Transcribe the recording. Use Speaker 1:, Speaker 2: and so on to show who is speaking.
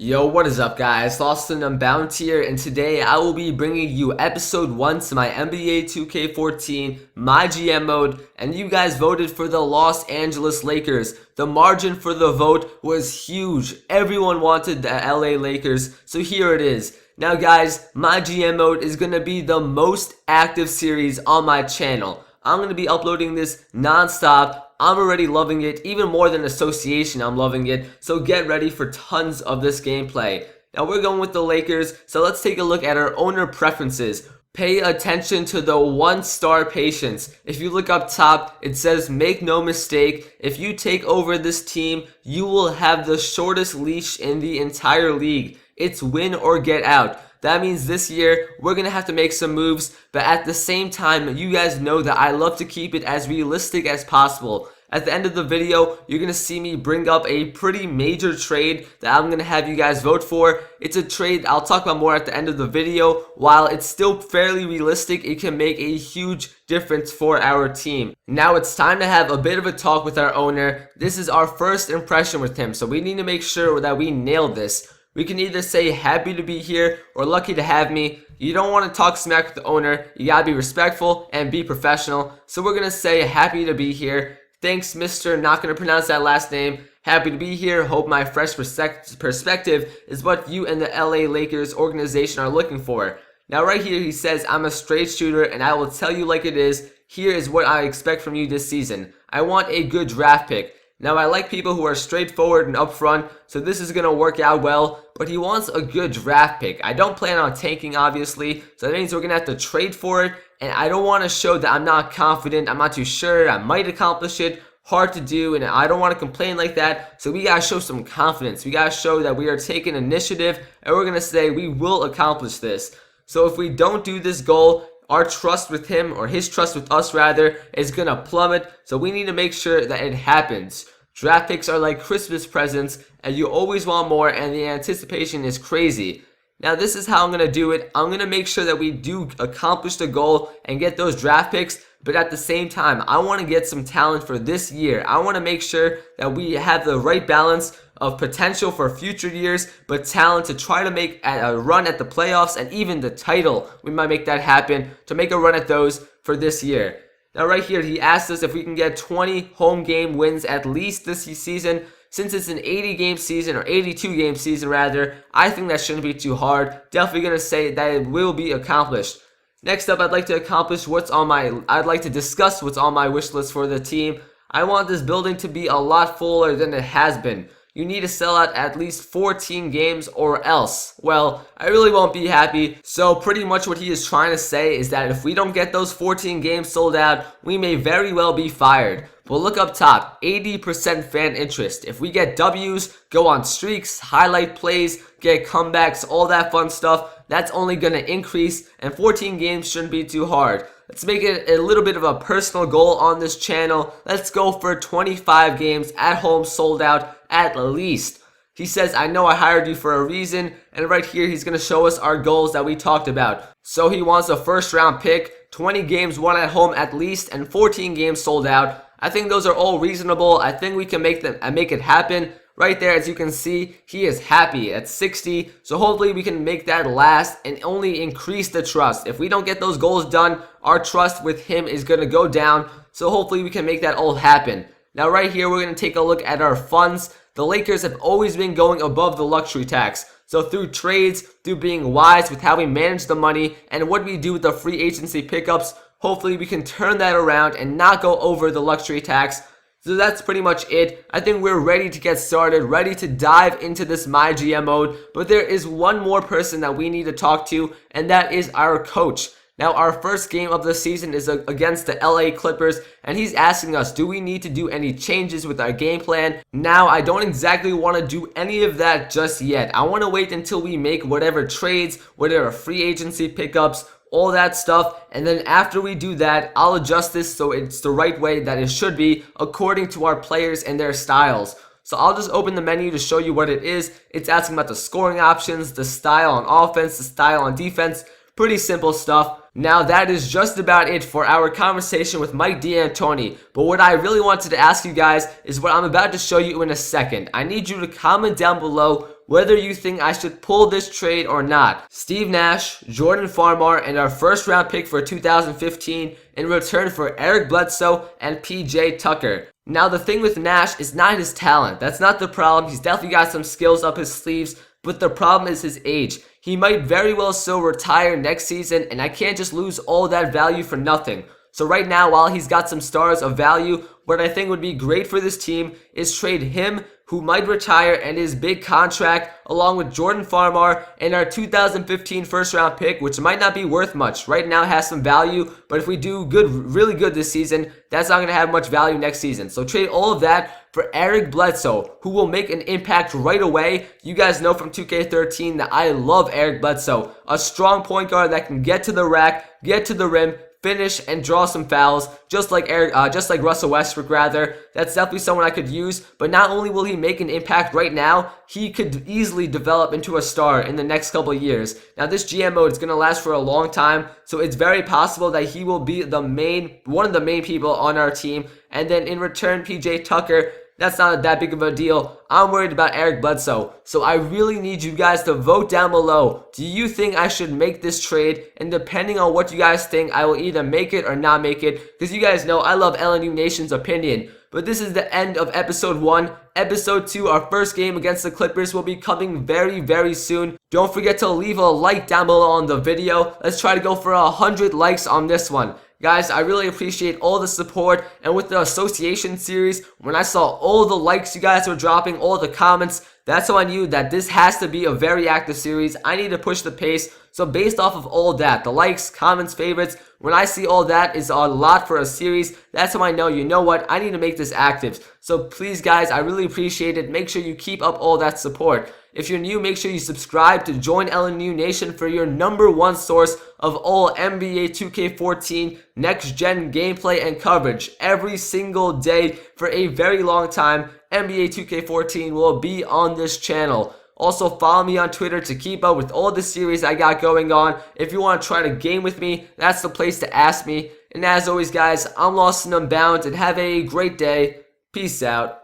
Speaker 1: Yo, what is up guys? LostNUnbound here, and today I will be bringing you episode 1 to my NBA 2K14 My GM mode, and you guys voted for the Los Angeles Lakers. The margin for the vote was huge. Everyone wanted the LA Lakers, so here it is. Now guys, my GM mode is going to be the most active series on my channel. I'm going to be uploading this non-stop. I'm already loving it, even more than Association, I'm loving it, so get ready for tons of this gameplay. Now we're going with the Lakers, so let's take a look at our owner preferences. Pay attention to the 1-star patience. If you look up top, it says make no mistake, if you take over this team, you will have the shortest leash in the entire league. It's win or get out. That means this year, we're going to have to make some moves, but at the same time, you guys know that I love to keep it as realistic as possible. At the end of the video, you're going to see me bring up a pretty major trade that I'm going to have you guys vote for. It's a trade I'll talk about more at the end of the video. While it's still fairly realistic, it can make a huge difference for our team. Now it's time to have a bit of a talk with our owner. This is our first impression with him, so we need to make sure that we nail this. We can either say happy to be here or lucky to have me. You don't want to talk smack with the owner. You gotta be respectful and be professional. So we're gonna say happy to be here. Thanks, Mr. Not gonna pronounce that last name. Happy to be here. Hope my fresh perspective is what you and the LA Lakers organization are looking for. Now right here he says, I'm a straight shooter and I will tell you like it is. Here is what I expect from you this season. I want a good draft pick. Now, I like people who are straightforward and upfront, so this is going to work out well, but he wants a good draft pick. I don't plan on tanking, obviously, so that means we're going to have to trade for it, and I don't want to show that I'm not confident, I'm not too sure, I might accomplish it, hard to do, and I don't want to complain like that, so we got to show some confidence. We got to show that we are taking initiative, and we're going to say we will accomplish this. So if we don't do this goal, our trust with him, or his trust with us rather, is going to plummet, so we need to make sure that it happens. Draft picks are like Christmas presents, and you always want more, and the anticipation is crazy. Now this is how I'm going to do it. I'm going to make sure that we do accomplish the goal and get those draft picks, but at the same time, I want to get some talent for this year. I want to make sure that we have the right balance of potential for future years, but talent to try to make a run at the playoffs and even the title. We might make that happen to make a run at those for this year. Now right here, he asked us if we can get 20 home game wins at least this season. Since it's an 80-game season, or 82-game season rather, I think that shouldn't be too hard. Definitely going to say that it will be accomplished. Next up, I'd like to discuss what's on my wish list for the team. I want this building to be a lot fuller than it has been. You need to sell out at least 14 games or else, well, I really won't be happy. So pretty much what he is trying to say is that if we don't get those 14 games sold out, we may very well be fired. But look up top, 80% fan interest. If we get W's, go on streaks, highlight plays, get comebacks, all that fun stuff, that's only going to increase, and 14 games shouldn't be too hard. Let's make it a little bit of a personal goal on this channel. Let's go for 25 games at home sold out at least. He says, I know I hired you for a reason, and right here he's going to show us our goals that we talked about. So he wants a first round pick, 20 games won at home at least, and 14 games sold out. I think those are all reasonable. I think we can make it happen. Right there, as you can see, he is happy at 60. So hopefully we can make that last and only increase the trust. If we don't get those goals done, our trust with him is going to go down. So hopefully we can make that all happen. Now right here, we're going to take a look at our funds. The Lakers have always been going above the luxury tax. So through trades, through being wise with how we manage the money, and what we do with the free agency pickups, hopefully we can turn that around and not go over the luxury tax. So that's pretty much it. I think we're ready to get started, ready to dive into this My GM mode. But there is one more person that we need to talk to, and that is our coach. Now, our first game of the season is against the LA Clippers, and he's asking us, do we need to do any changes with our game plan? Now, I don't exactly want to do any of that just yet. I want to wait until we make whatever trades, whatever free agency pickups, all that stuff, and then after we do that, I'll adjust this so it's the right way that it should be according to our players and their styles. So I'll just open the menu to show you what it is. It's asking about the scoring options, the style on offense, the style on defense. Pretty simple stuff. Now that is just about it for our conversation with Mike D'Antoni. But what I really wanted to ask you guys is what I'm about to show you in a second. I need you to comment down below whether you think I should pull this trade or not. Steve Nash, Jordan Farmar, and our first round pick for 2015 in return for Eric Bledsoe and PJ Tucker. Now the thing with Nash is not his talent. That's not the problem. He's definitely got some skills up his sleeves, but the problem is his age. He might very well still retire next season, and I can't just lose all that value for nothing. So right now, while he's got some stars of value, what I think would be great for this team is trade him, who might retire, and his big contract, along with Jordan Farmar and our 2015 first round pick, which might not be worth much. Right now it has some value, but if we do good, really good this season, that's not going to have much value next season. So trade all of that for Eric Bledsoe, who will make an impact right away. You guys know from 2K13 that I love Eric Bledsoe, a strong point guard that can get to the rack, get to the rim, finish and draw some fouls, just like Russell Westbrook rather. That's definitely someone I could use, but not only will he make an impact right now, he could easily develop into a star in the next couple of years. Now this GM mode is going to last for a long time, so it's very possible that he will be one of the main people on our team, and then in return PJ Tucker, that's not that big of a deal. I'm worried about Eric Bledsoe. So I really need you guys to vote down below. Do you think I should make this trade? And depending on what you guys think, I will either make it or not make it. Because you guys know I love LNU Nation's opinion. But this is the end of episode 1. Episode 2, our first game against the Clippers, will be coming very, very soon. Don't forget to leave a like down below on the video. Let's try to go for 100 likes on this one. Guys, I really appreciate all the support, and with the association series, when I saw all the likes you guys were dropping, all the comments, that's how I knew that this has to be a very active series. I need to push the pace. So based off of all that, the likes, comments, favorites, when I see all that is a lot for a series, that's how I know, you know what, I need to make this active. So please guys, I really appreciate it. Make sure you keep up all that support. If you're new, make sure you subscribe to join LNU Nation for your #1 source of all NBA 2K14 next-gen gameplay and coverage every single day for a very long time. NBA 2K14 will be on this channel. Also, follow me on Twitter to keep up with all the series I got going on. If you want to try to game with me, that's the place to ask me. And as always, guys, I'm Lost and Unbound, and have a great day. Peace out.